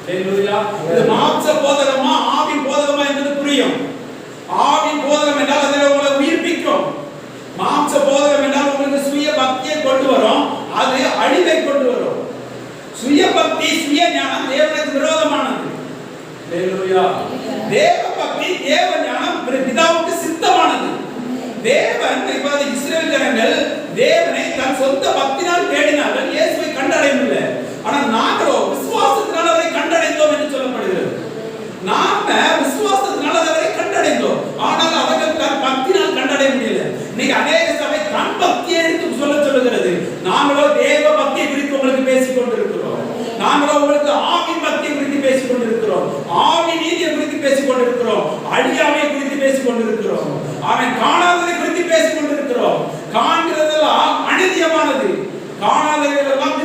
ஹalleluya. இது மாம்ச போதகமா ஆவின் போதகமா என்பது புரியும். ஆவின் போதகம் என்றால் அதில் உங்களை உயிர்ப்பிக்கும். மாம்ச போதகம் என்றால் உங்களுக்கு சுய பக்தியை கொண்டு வரும், அது அழிவை கொண்டு வரும். சுய பக்தி சுய ஞானம் தேவனுக்கு விரோதமானது. ஹalleluya. தேவ பக்தி தேவ ஞானம் பிதாவுக்கு சித்தமானது. தேவன் இப்போது இஸ்ரவேல் ஜனங்கள் தேவனை தன் சொந்த பக்தினால் தேடினார்கள், இயேசுவை கண்டடையவில்லை. ஆனால் நாங்களோ விசுவாசத்தினால் அவரை கண்டடைந்தோம் என்று சொல்லப்படுகிறது. நாம விசுவாசத்தினால் அவரை கண்டடைந்தோம், ஆனால் அவர்கள் தன் பக்தினால் கண்டடைய முடியல. இன்னைக்கு அநேக சபை தன் பக்தியை எடுத்து சொல்லுகிறது. நாங்களோ தேவ பக்தியை குறித்து உங்களுக்கு பேசிக் கொண்டிருக்கிறோம். நாங்களோ உங்களுக்கு ஆவின் பக்தியை குறித்து பேசிக் கொண்டிருக்கிறோம், ஆவி நீதியை குறித்து பேசிக் கொண்டிருக்கிறோம், அழியாமையை குறித்து பேசிக் கொண்டிருக்கிறோம், அவன் காணாததை குறித்து பேசிக் கொண்டிருக்கிறோம். காண்கிறதெல்லாம் அநித்தியமானது, காணாதவைகளெல்லாம்